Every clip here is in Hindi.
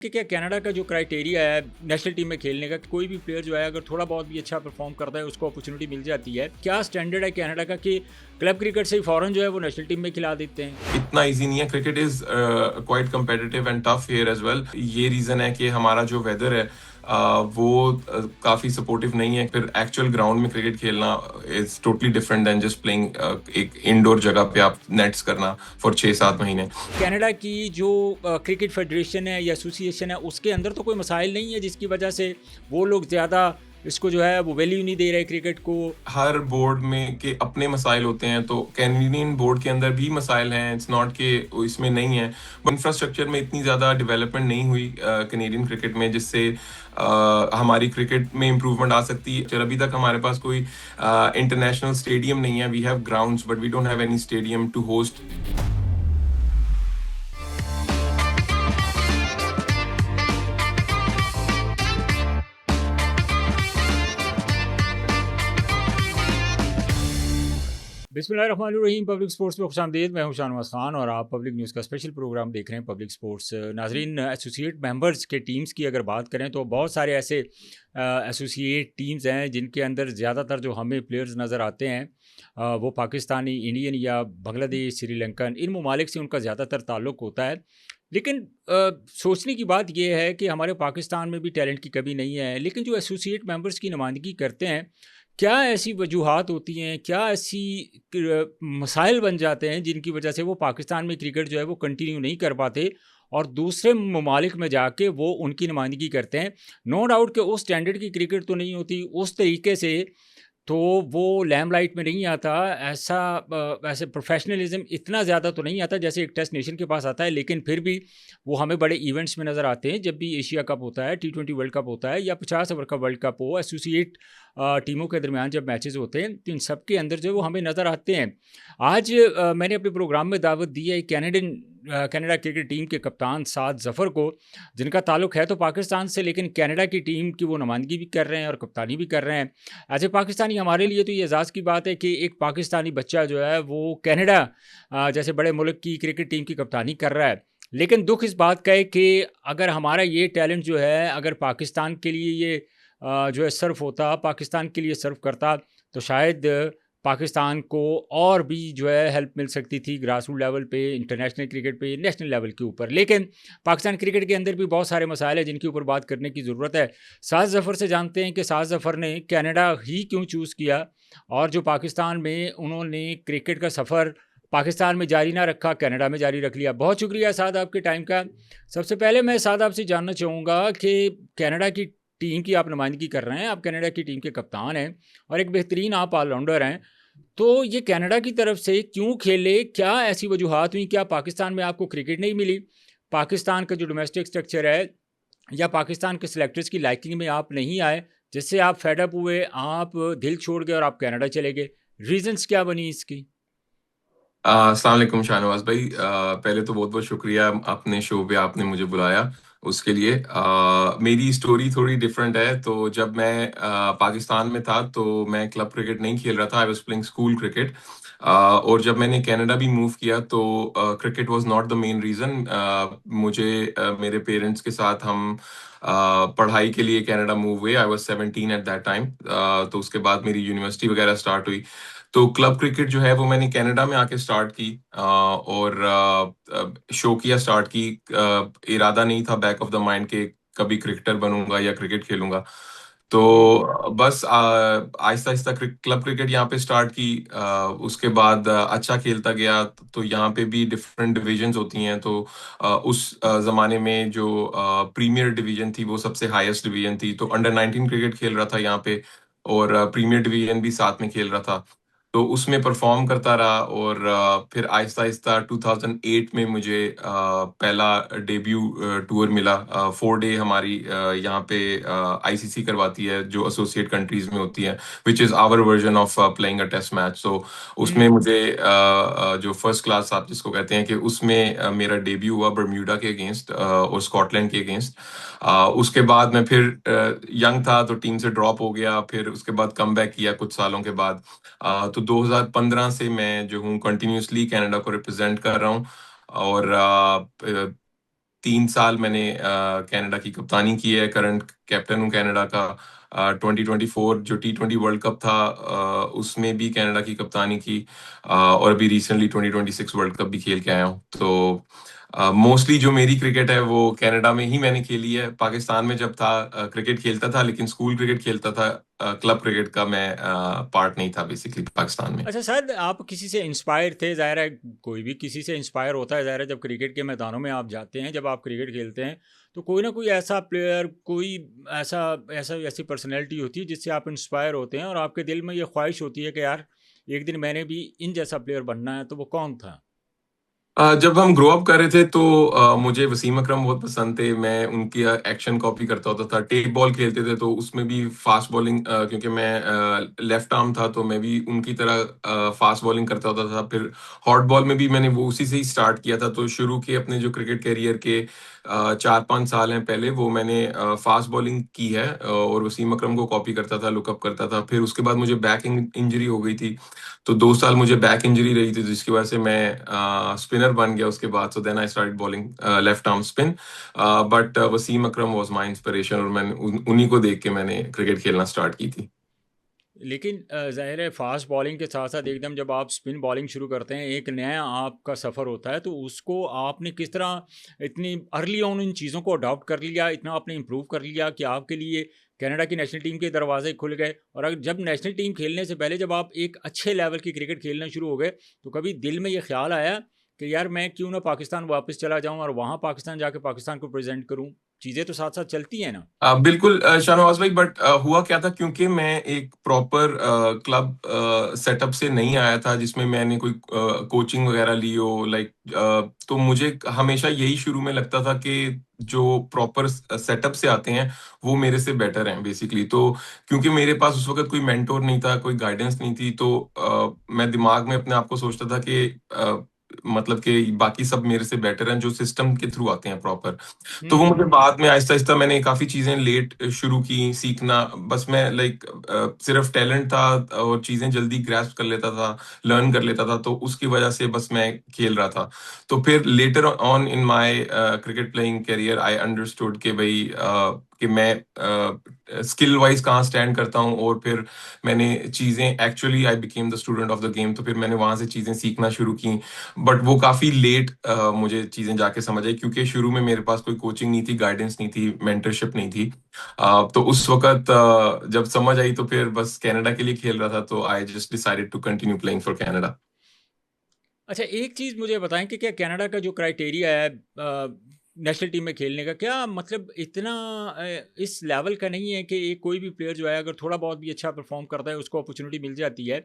कि क्या कनाडा का जो क्राइटेरिया है नेशनल टीम में खेलने का कि कोई भी प्लेयर जो है अगर थोड़ा बहुत भी अच्छा परफॉर्म करता है उसको अपॉर्चुनिटी मिल जाती है। क्या स्टैंडर्ड है कनाडा का कि क्लब क्रिकेट से ही फौरन जो है वो नेशनल टीम में खिला देते हैं? इतना इजी नहीं है। Cricket is quite competitive and tough here as well. ये रीजन है कि हमारा जो वेदर है वो काफी सपोर्टिव नहीं है। फिर एक्चुअल ग्राउंड में क्रिकेट खेलना is totally different than just playing एक इंडोर जगह पे आप नेट्स करना फॉर 6-7 महीने। कनाडा की जो क्रिकेट फेडरेशन है या एसोसिएशन है उसके अंदर तो कोई मसाइल नहीं है जिसकी वजह से वो लोग ज़्यादा इसको जो है वो वैल्यू नहीं दे रहे क्रिकेट को? हर बोर्ड में के अपने मसाइल होते हैं, तो कैनेडियन बोर्ड के अंदर भी मसाइल हैं। इट्स नॉट कि इसमें नहीं है। इंफ्रास्ट्रक्चर में इतनी ज़्यादा डेवलपमेंट नहीं हुई कैनेडियन क्रिकेट में, जिससे हमारी क्रिकेट में इम्प्रूवमेंट आ सकती है। अभी तक हमारे पास कोई इंटरनेशनल स्टेडियम नहीं है। We have grounds but we don't have any stadium to host. बिस्मिल्लाहिर्रहमानिर्रहीम। पब्लिक स्पोर्ट्स में खुशामदीद। मैं हूं शाहनवाज खान और आप पब्लिक न्यूज़ का स्पेशल प्रोग्राम देख रहे हैं पब्लिक स्पोर्ट्स। नाजरीन, एसोसिएट मेंबर्स के टीम्स की अगर बात करें तो बहुत सारे ऐसे एसोसिएट टीम्स हैं जिनके अंदर ज़्यादातर जो हमें प्लेयर्स नज़र आते हैं वो पाकिस्तानी, इंडियन या बांग्लादेश, श्रीलंकन, इन ममालिक से उनका ज़्यादातर ताल्लुक़ होता है। लेकिन सोचने की बात यह है कि हमारे पाकिस्तान में भी टैलेंट की कमी नहीं है, लेकिन जो एसोसिएट मेंबर्स की नुमाइंदगी करते हैं, क्या ऐसी वजूहात होती हैं, क्या ऐसी मसाइल बन जाते हैं जिनकी वजह से वो पाकिस्तान में क्रिकेट जो है वो कंटिन्यू नहीं कर पाते और दूसरे ममालिक में जाके वो उनकी नुमाइंदगी करते हैं? नो डाउट कि उस स्टैंडर्ड की क्रिकेट तो नहीं होती उस तरीके से, तो वो लैमलाइट में नहीं आता। ऐसा ऐसे प्रोफेशनलिज्म इतना ज़्यादा तो नहीं आता जैसे एक टेस्ट नेशन के पास आता है, लेकिन फिर भी वो हमें बड़े इवेंट्स में नज़र आते हैं। जब भी एशिया कप होता है, T20 वर्ल्ड कप होता है या 50 ओवर का वर्ल्ड कप हो, एसोसिएट टीमों के दरमियान जब मैचेस होते हैं तो इन सब के अंदर जो वो हमें नज़र आते हैं। आज मैंने अपने प्रोग्राम में दावत दी है कनाडा क्रिकेट टीम के कप्तान साद जफ़र को, जिनका ताल्लुक है तो पाकिस्तान से, लेकिन कनाडा की टीम की वो नुमाइंदगी भी कर रहे हैं और कप्तानी भी कर रहे हैं। एज ए पाकिस्तानी हमारे लिए तो ये एजाज़ की बात है कि एक पाकिस्तानी बच्चा जो है वो कनाडा जैसे बड़े मुल्क की क्रिकेट टीम की कप्तानी कर रहा है। लेकिन दुख इस बात का है कि अगर हमारा ये टैलेंट जो है अगर पाकिस्तान के लिए ये जो है सर्व होता, पाकिस्तान के लिए सर्व करता, तो शायद पाकिस्तान को और भी जो है हेल्प मिल सकती थी ग्रास रूट लेवल पे, इंटरनेशनल क्रिकेट पे, नेशनल लेवल के ऊपर। लेकिन पाकिस्तान क्रिकेट के अंदर भी बहुत सारे मसाइल हैं जिनके ऊपर बात करने की ज़रूरत है। साद जफ़र से जानते हैं कि साद जफ़र ने कनाडा ही क्यों चूज़ किया और जो पाकिस्तान में उन्होंने क्रिकेट का सफ़र पाकिस्तान में जारी ना रखा, कनाडा में जारी रख लिया। बहुत शुक्रिया साद आपके टाइम का। सबसे पहले मैं साद आपसे जानना चाहूँगा कि कनाडा की टीम की आप नुमाइंदगी कर रहे हैं, आप कनाडा की टीम के कप्तान हैं और एक बेहतरीन आप ऑलराउंडर हैं। तो ये कनाडा की तरफ से क्यों खेले? क्या ऐसी वजूहात हुई? क्या पाकिस्तान में आपको क्रिकेट नहीं मिली? पाकिस्तान का जो डोमेस्टिक स्ट्रक्चर है या पाकिस्तान के सिलेक्टर्स की लाइकिंग में आप नहीं आए, जिससे आप फेड अप हुए, आप दिल छोड़ गए और आप कनाडा चले गए? रीजंस क्या बनी इसकी? अस्सलाम वालेकुम शाहनवाज भाई। पहले तो बहुत बहुत शुक्रिया, अपने शो पे आपने मुझे बुलाया उसके लिए। मेरी स्टोरी थोड़ी डिफरेंट है। तो जब मैं पाकिस्तान में था तो मैं क्लब क्रिकेट नहीं खेल रहा था। I was playing school cricket. और जब मैंने कनाडा भी मूव किया तो cricket was not the main reason. मुझे मेरे पेरेंट्स के साथ हम पढ़ाई के लिए कनाडा मूव हुए। I was 17 at that time. तो उसके बाद मेरी यूनिवर्सिटी वगैरह स्टार्ट हुई। तो क्लब क्रिकेट जो है वो मैंने कनाडा में आके स्टार्ट की। और शौकिया स्टार्ट की। इरादा नहीं था बैक ऑफ द माइंड के कभी क्रिकेटर बनूंगा या क्रिकेट खेलूंगा। तो बस आहिस्ता आहिस्ता क्लब क्रिकेट यहाँ पे स्टार्ट की। उसके बाद अच्छा खेलता गया। तो यहाँ पे भी डिफरेंट डिविजन्स होती हैं। तो उस जमाने में जो प्रीमियर डिवीजन थी वो सबसे हाईएस्ट डिवीजन थी। तो अंडर 19 क्रिकेट खेल रहा था यहाँ पे, और प्रीमियर डिवीजन भी साथ में खेल रहा था। तो उसमें परफॉर्म करता रहा। और फिर आहिस्ता आहिस्ता 2008 में मुझे पहला डेब्यू टूर मिला। 4 डे हमारी यहाँ पे आईसीसी करवाती है, जो एसोसिएट कंट्रीज में होती है, which is our version of playing a test match. So उसमें हम्म। मुझे जो फर्स्ट क्लास आप जिसको कहते हैं, कि उसमें मेरा डेब्यू हुआ बर्म्यूडा के अगेंस्ट और स्कॉटलैंड के अगेंस्ट। उसके बाद मैं फिर यंग था तो टीम से ड्रॉप हो गया। फिर उसके बाद कम बैक किया कुछ सालों के बाद। तो 2015 से मैं जो हूँ कंटिन्यूसली कनाडा को रिप्रेजेंट कर रहा हूँ। और 3 साल मैंने कनाडा की कप्तानी की है, करंट कैप्टन हूँ कनाडा का। 2024 जो T20 वर्ल्ड कप था उसमें भी कनाडा की कप्तानी की। और अभी रिसेंटली 2026 वर्ल्ड कप भी खेल के आया हूँ। तो मोस्टली जो मेरी क्रिकेट है वो कनाडा में ही मैंने खेली है। पाकिस्तान में जब था क्रिकेट खेलता था, लेकिन स्कूल क्रिकेट खेलता था। क्लब क्रिकेट का मैं पार्ट नहीं था बेसिकली पाकिस्तान में। अच्छा, शायद आप किसी से इंस्पायर थे, ज़ाहिर है कोई भी किसी से इंस्पायर होता है, ज़ाहिर है जब क्रिकेट के मैदानों में आप जाते हैं, जब आप क्रिकेट खेलते हैं, तो कोई ना कोई ऐसा प्लेयर, कोई ऐसा ऐसा ऐसी पर्सनैलिटी होती है जिससे आप इंस्पायर होते हैं और आपके दिल में ये ख्वाहिश होती है कि यार एक दिन मैंने भी इन जैसा प्लेयर बनना है, तो वो कौन था? जब हम ग्रो अप कर रहे थे तो मुझे वसीम अकरम बहुत पसंद थे। मैं उनकी एक्शन कॉपी करता होता था। टेप बॉल खेलते थे तो उसमें भी फास्ट बॉलिंग, क्योंकि मैं लेफ्ट आर्म था तो मैं भी उनकी तरह फास्ट बॉलिंग करता होता था। फिर हॉट बॉल में भी मैंने वो उसी से ही स्टार्ट किया था। तो शुरू के अपने जो क्रिकेट करियर के 4-5 साल हैं पहले, वो मैंने फास्ट बॉलिंग की है और वसीम अकरम को कॉपी करता था, लुकअप करता था। फिर उसके बाद मुझे बैक इंजरी हो गई थी, तो 2 साल मुझे बैक इंजरी रही थी, जिसकी वजह से मैं स्पिनर बन गया उसके बाद। So then I started bowling left arm spin. But Wasim Akram was my inspiration, और मैंने उन्हीं को देख के मैंने क्रिकेट खेलना स्टार्ट की थी। लेकिन ज़ाहिर है फास्ट बॉलिंग के साथ साथ एकदम जब आप स्पिन बॉलिंग शुरू करते हैं, एक नया आपका सफ़र होता है, तो उसको आपने किस तरह इतनी अर्ली ऑन इन चीज़ों को अडॉप्ट कर लिया, इतना आपने इम्प्रूव कर लिया कि आपके लिए कनाडा की नेशनल टीम के दरवाजे खुल गए? और अगर जब नेशनल टीम खेलने से पहले जब आप एक अच्छे लेवल की क्रिकेट खेलना शुरू हो गए, तो कभी दिल में ये ख्याल आया कि यार मैं क्यों ना पाकिस्तान वापस चला जाऊं और वहाँ पाकिस्तान जाके पाकिस्तान को प्रेजेंट करूं? चीज़ें तो साथ साथ चलती हैं ना। बिल्कुल शाहनवाज भाई, बट हुआ क्या था, क्योंकि मैं एक प्रॉपर क्लब सेटअप से नहीं आया था जिसमें मैंने कोई कोचिंग वगैरह ली हो, लाइक। तो मुझे हमेशा यही शुरू में लगता था कि जो प्रॉपर सेटअप से आते हैं वो मेरे से बेटर हैं बेसिकली। तो क्योंकि मेरे पास उस वक्त कोई मेंटोर नहीं था, कोई गाइडेंस नहीं थी, तो मैं दिमाग में अपने आप को सोचता था कि मतलब कि बाकी सब मेरे से बेटर हैं जो सिस्टम के थ्रू आते हैं प्रॉपर। तो वो मुझे हम्म। बाद में आहिस्ता आहिस्ता मैंने काफी चीजें लेट शुरू की सीखना। बस मैं लाइक सिर्फ टैलेंट था और चीजें जल्दी ग्रैस्प कर लेता था, लर्न कर लेता था, तो उसकी वजह से बस मैं खेल रहा था। तो फिर later on in my cricket playing career I understood कि भाई कि मैं स्किल वाइज कहाँ स्टैंड करता हूँ। और फिर मैंने चीजें actually I became the student of the game, तो फिर मैंने वहां से चीजें सीखना शुरू की। बट वो काफी लेट मुझे चीजें जाके समझ आई, क्योंकि शुरू में मेरे पास कोई कोचिंग नहीं थी, गाइडेंस नहीं थी, मेंटरशिप नहीं थी। तो उस वक्त जब समझ आई तो फिर बस कनाडा के लिए खेल रहा था, तो I just decided to continue playing for Canada. अच्छा, एक चीज़ मुझे बताएं कि क्या कनाडा का जो क्राइटेरिया है नेशनल टीम में खेलने का, क्या मतलब इतना इस लेवल का नहीं है कि एक कोई भी प्लेयर जो है अगर थोड़ा बहुत भी अच्छा परफॉर्म करता है उसको अपॉर्चुनिटी मिल जाती है?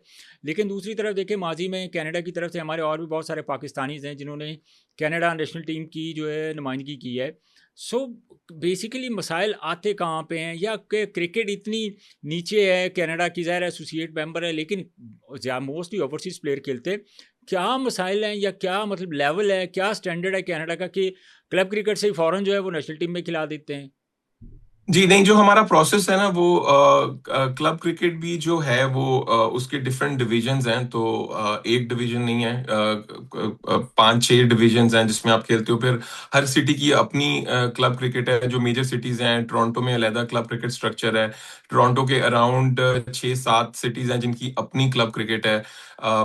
लेकिन दूसरी तरफ देखिए, माजी में कनाडा की तरफ से हमारे और भी बहुत सारे पाकिस्तानीज हैं जिन्होंने कनाडा नेशनल टीम की जो है नुमाइंदगी की है। सो बेसिकली मसाइल आते कहाँ पे हैं, या कि क्रिकेट इतनी नीचे है, कनाडा की ज़ाहिर एसोसिएट मेंबर है लेकिन मोस्टली ओवरसीज़ प्लेयर खेलते हैं। क्या मसाइल हैं या क्या मतलब लेवल है, क्या स्टैंडर्ड है कनाडा का कि क्लब क्रिकेट से ही फ़ौरन जो है वो नेशनल टीम में खिला देते हैं? जी नहीं, जो हमारा प्रोसेस है ना, वो क्लब क्रिकेट भी जो है वो उसके डिफरेंट डिविजन्स हैं। तो एक डिवीजन नहीं है, 5-6 डिविजन्स हैं जिसमें आप खेलते हो। फिर हर सिटी की अपनी क्लब क्रिकेट है। जो मेजर सिटीज हैं, टोरंटो में अलहदा क्लब क्रिकेट स्ट्रक्चर है। टोरंटो के अराउंड 6-7 सिटीज हैं जिनकी अपनी क्लब क्रिकेट है।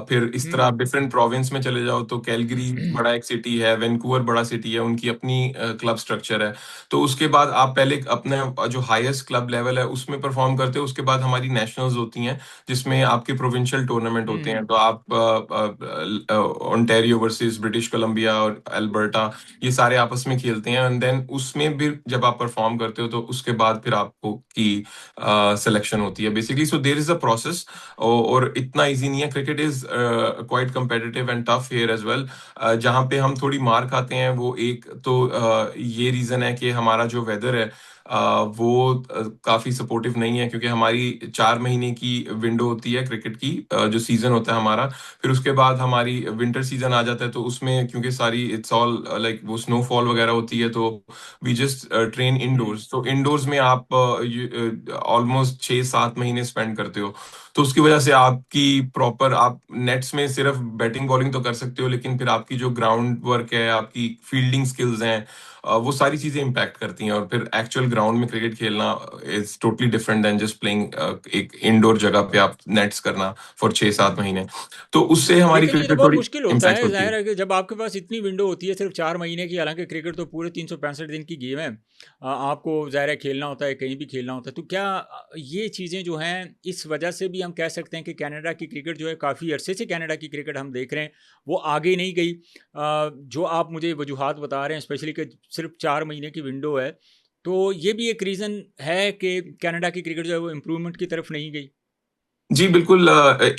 फिर इस तरह हुँ। आप डिफरेंट प्रोविंस में चले जाओ तो कैलगरी बड़ा एक सिटी है, वैंकूवर बड़ा सिटी है, उनकी अपनी क्लब स्ट्रक्चर है। तो उसके बाद आप पहले अपने जो हाईएस्ट क्लब लेवल है उसमें परफॉर्म करते हो। उसके बाद हमारी नेशनल्स होती हैं जिसमें आपके प्रोविंशियल टूर्नामेंट हुँ, होते हैं। हुँ। तो आप ओंटारियो वर्सेस ब्रिटिश कोलंबिया और अल्बर्टा, ये सारे आपस में खेलते हैं। एंड देन उसमें भी जब आप परफॉर्म करते हो तो उसके बाद फिर आपको की सिलेक्शन होती है basically. So there is a process, और इतना इजी नहीं है। Cricket is quite competitive and tough here as well. जहाँ पे हम थोड़ी मार खाते हैं वो एक तो ये रीजन है कि हमारा जो वेदर है वो काफी सपोर्टिव नहीं है, क्योंकि हमारी 4 महीने की विंडो होती है क्रिकेट की, जो सीजन होता है हमारा। फिर उसके बाद हमारी विंटर सीजन आ जाता है, तो उसमें क्योंकि सारी इट्स ऑल लाइक वो स्नोफॉल वगैरह होती है, तो we just train hmm. Indoors. तो इंडोर्स में आप ऑलमोस्ट 6-7 महीने स्पेंड करते हो। तो उसकी वजह से आपकी प्रॉपर, आप नेट्स में सिर्फ बैटिंग बॉलिंग तो कर सकते हो, लेकिन फिर आपकी जो ग्राउंड वर्क है, आपकी फील्डिंग स्किल्स हैं, वो सारी चीजें इम्पैक्ट करती हैं। और फिर एक्चुअल ग्राउंड में क्रिकेट खेलना is totally different than just playing एक इंडोर जगह पे आप नेट्स करना फॉर 6-7 महीने। तो उससे हमारी लेकिन ये तो क्रिकेट बहुत थोड़ी मुश्किल होता इम्पैक्ट है, होती ज़ाहिर है। है कि जब आपके पास इतनी विंडो होती है सिर्फ 4 महीने की, हालांकि क्रिकेट तो पूरे 365 दिन की गेम है। आपको ज़ाहिर है खेलना होता है, कहीं भी खेलना होता है। तो क्या ये चीज़ें जो हैं, इस वजह से भी हम कह सकते हैं कि कनाडा की क्रिकेट जो है, काफ़ी अरसे से कनाडा की क्रिकेट हम देख रहे हैं, वो आगे नहीं गई। जो आप मुझे वजूहात बता रहे हैं, स्पेशली कि सिर्फ 4 महीने की विंडो है, तो ये भी एक रीज़न है कि कनाडा की क्रिकेट जो है वो इम्प्रूवमेंट की तरफ नहीं गई। जी बिल्कुल।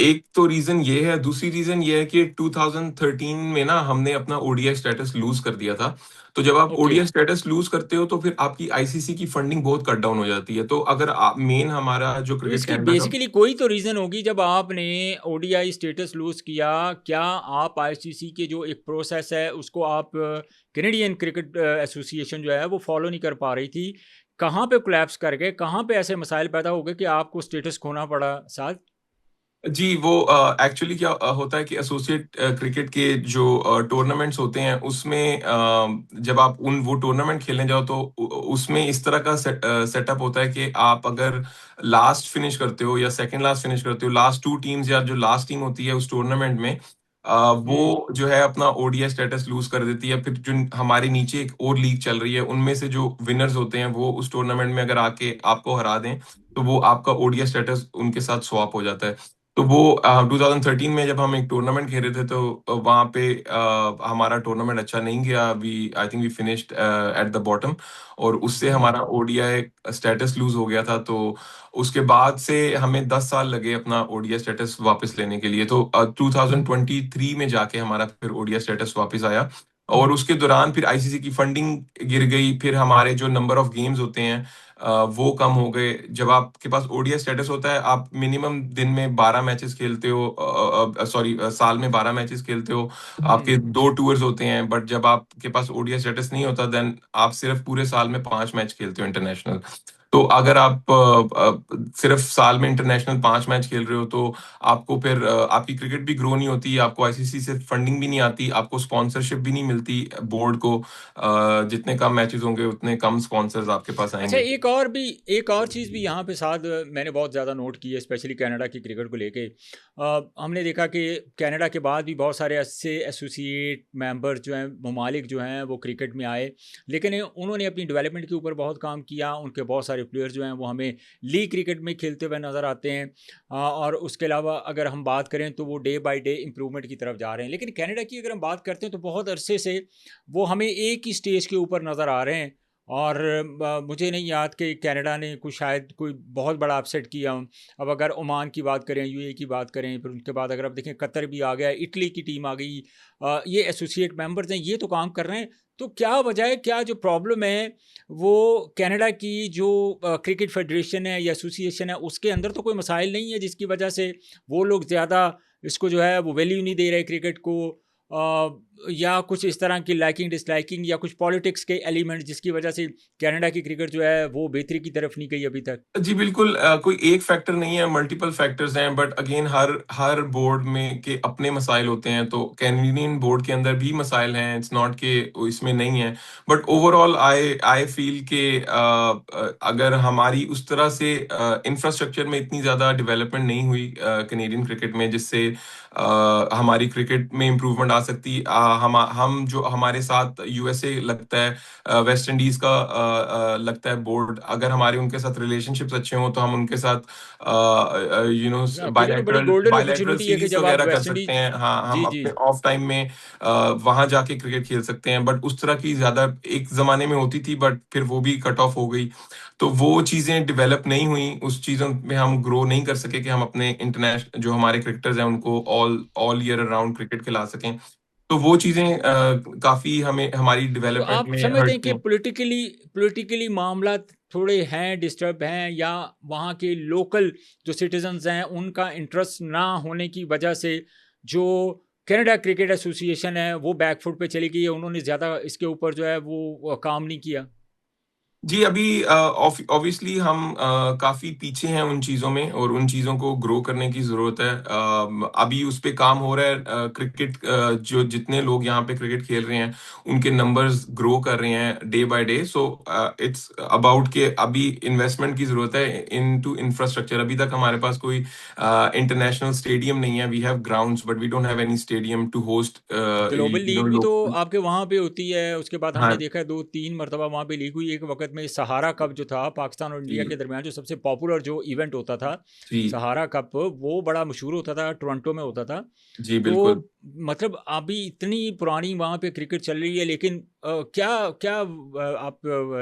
एक तो रीजन ये है, दूसरी रीजन ये है कि 2013 में ना हमने अपना ओडीआई स्टेटस लूज कर दिया था। तो जब आप ओके। ओडीआई स्टेटस लूज करते हो, तो फिर आपकी आईसीसी की फंडिंग बहुत कट डाउन हो जाती है। तो अगर आप मेन हमारा जो तो क्रिकेट इसकी कैनेडा का। बेसिकली कोई तो रीज़न होगी, जब आपने ओडीआई स्टेटस लूज़ किया, क्या आप आईसीसी के जो एक प्रोसेस है उसको आप कैनेडियन क्रिकेट एसोसिएशन जो है वो फॉलो नहीं कर पा रही थी? कहाँ पे कोलैप्स कर गए? कहाँ पे ऐसे मसाइल पैदा हो गए कि आपको स्टेटस खोना पड़ा साथ? जी, वो एक्चुअली क्या होता है कि एसोसिएट क्रिकेट के जो टूर्नामेंट्स होते हैं, उसमें जब आप उन वो टूर्नामेंट खेलने जाओ, तो उसमें इस तरह का सेटअप होता है कि आप अगर लास्ट फिनिश करते हो या सेकंड लास्ट फिनिश करते हो, लास्ट 2 टीम्स या जो लास्ट टीम होती है उस टूर्नामेंट में, हुँ, वो जो है अपना ओडीआई स्टेटस लूज कर देती है। फिर जो हमारे नीचे एक और लीग चल रही है, उनमें से जो विनर्स होते हैं, वो उस टूर्नामेंट में अगर आके आपको हरा दें, तो वो आपका ओडीआई स्टेटस उनके साथ स्वैप हो जाता है। तो वो 2013 में जब हम एक टूर्नामेंट खेल रहे थे, तो वहां पे हमारा टूर्नामेंट अच्छा नहीं गया। We I think we finished at the bottom, और उससे हुँ, हमारा ओडीआई स्टेटस लूज हो गया था। तो उसके बाद से हमें 10 साल लगे अपना ओडीआई स्टेटस वापस लेने के लिए। तो 2023 में जाके हमारा फिर ओडीआई स्टेटस वापस आया। और उसके दौरान फिर आईसीसी की फंडिंग गिर गई, फिर हमारे जो नंबर ऑफ गेम्स होते हैं वो कम हो गए। जब आपके पास ओडीआई स्टेटस होता है, आप मिनिमम दिन में 12 मैचेस खेलते हो, सॉरी साल में 12 मैचेस खेलते हो। आपके हुँ। 2 टूर्स होते हैं। बट जब आपके पास ओडीआई स्टेटस नहीं होता, देन आप सिर्फ पूरे साल में 5 मैच खेलते हो इंटरनेशनल। तो अगर आप सिर्फ साल में इंटरनेशनल 5 मैच खेल रहे हो, तो आपको फिर आपकी क्रिकेट भी ग्रो नहीं होती, आपको आईसीसी से फंडिंग भी नहीं आती, आपको स्पॉन्सरशिप भी नहीं मिलती बोर्ड को। जितने कम मैचेस होंगे, उतने कम स्पॉन्सर्स आपके पास अच्छा, आएंगे। एक और चीज़ भी यहाँ पे साथ मैंने बहुत ज़्यादा नोट की है, स्पेशली कनाडा की क्रिकेट को लेके। हमने देखा कि कनाडा के बाद भी बहुत सारे ऐसे एसोसिएट मेंबर जो हैं, ममालिक जो हैं, वो क्रिकेट में आए, लेकिन उन्होंने अपनी डेवलपमेंट के ऊपर बहुत काम किया। उनके बहुत सारे प्लेयर्स जो हैं वो हमें लीग क्रिकेट में खेलते हुए नज़र आते हैं। और उसके अलावा अगर हम बात करें तो वो डे बाई डे इम्प्रूवमेंट की तरफ जा रहे हैं। लेकिन कनाडा की अगर हम बात करते हैं तो बहुत अरसे से वो हमें एक ही स्टेज के ऊपर नज़र आ रहे हैं। और मुझे नहीं याद कि कनाडा ने कुछ शायद कोई बहुत बड़ा अपसेट किया हो। अब अगर ओमान की बात करें, यूएई की बात करें, फिर उनके बाद अगर आप देखें कतर भी आ गया, इटली की टीम आ गई। ये एसोसिएट मेंबर्स हैं, ये तो काम कर रहे हैं। तो क्या वजह है, क्या जो प्रॉब्लम है वो कनाडा की जो क्रिकेट फेडरेशन है या एसोसिएशन है उसके अंदर तो कोई मसाइल नहीं है जिसकी वजह से वो लोग ज़्यादा इसको जो है वो वैल्यू नहीं दे रहे क्रिकेट को? या कुछ इस तरह की लाइकिंग डिसलाइकिंग या कुछ पॉलिटिक्स के एलिमेंट जिसकी वजह से कनाडा की क्रिकेट जो है वो बेहतरी की तरफ नहीं गई अभी तक? जी बिल्कुल। कोई एक फैक्टर नहीं है, मल्टीपल फैक्टर्स हैं। But again her her board में के अपने मसाइल होते हैं। तो कैनेडियन बोर्ड के अंदर भी मसाइल हैं, इट्स नॉट के इसमें नहीं है। But overall I I feel के अगर हमारी उस तरह से इंफ्रास्ट्रक्चर में इतनी ज़्यादा डेवलपमेंट नहीं हुई कैनेडियन क्रिकेट में, जिससे हमारी क्रिकेट में इम्प्रूवमेंट आ सकती। हम जो हमारे साथ यूएसए लगता है, वेस्ट इंडीज का लगता है बोर्ड, अगर हमारे उनके साथ रिलेशनशिप्स अच्छे हों, तो हम उनके साथ आपके लिए तो बड़ी बायलैटरल गोल्डन बायलैटरल अपॉर्चुनिटी है कि सीरीज जब आप वगैरह कर वेस्ट सकते इंडीज। हैं। हाँ, हम जी जी। अपने ऑफ टाइम में वहां जाके क्रिकेट खेल सकते हैं। बट उस तरह की ज्यादा एक जमाने में होती थी, बट फिर वो भी कट ऑफ हो गई। तो वो चीजें डेवलप नहीं हुई, उस चीजों में हम ग्रो नहीं कर सके कि हम अपने इंटरनेशनल जो हमारे क्रिकेटर्स हैं उनको all all year around cricket खिला सकें। तो वो चीजें काफी हमें हमारी तो डेवलपमेंट आप में समझते हर्ट हैं कि की। पॉलिटिकली पॉलिटिकली मामला थोड़े हैं डिस्टर्ब हैं, या वहाँ के लोकल जो सिटीजन्स हैं उनका इंटरेस्ट ना होने की वजह से जो कनाडा क्रिकेट एसोसिएशन है वो बैकफुट पे चली गई है, उन्होंने ज़्यादा इसके ऊपर जो है वो काम नहीं किया? जी, अभी ऑब्वियसली हम काफी पीछे हैं उन चीजों में, और उन चीजों को ग्रो करने की जरूरत है। अभी उस पे काम हो रहा है। क्रिकेट, जो जितने लोग यहाँ पे क्रिकेट खेल रहे हैं उनके नंबर्स ग्रो कर रहे हैं day by day. So it's about के अभी इन्वेस्टमेंट की जरूरत है इनटू इंफ्रास्ट्रक्चर। अभी तक हमारे पास कोई इंटरनेशनल स्टेडियम नहीं है। We have grounds but we don't have any stadium to host global league भी तो लोकल। आपके वहाँ पे होती है, उसके बाद हमने हाँ देखा है 2-3 मरतबा वहाँ पे लीग हुई। एक वक्त में सहारा कप जो था पाकिस्तान और इंडिया जी के दरमियान जो सबसे पॉपुलर जो इवेंट होता था, जी सहारा कप, वो बड़ा मशहूर होता था, टोरंटो में होता था। जी तो बिल्कुल। मतलब अभी इतनी पुरानी वहाँ पे क्रिकेट चल रही है, लेकिन क्या क्या आप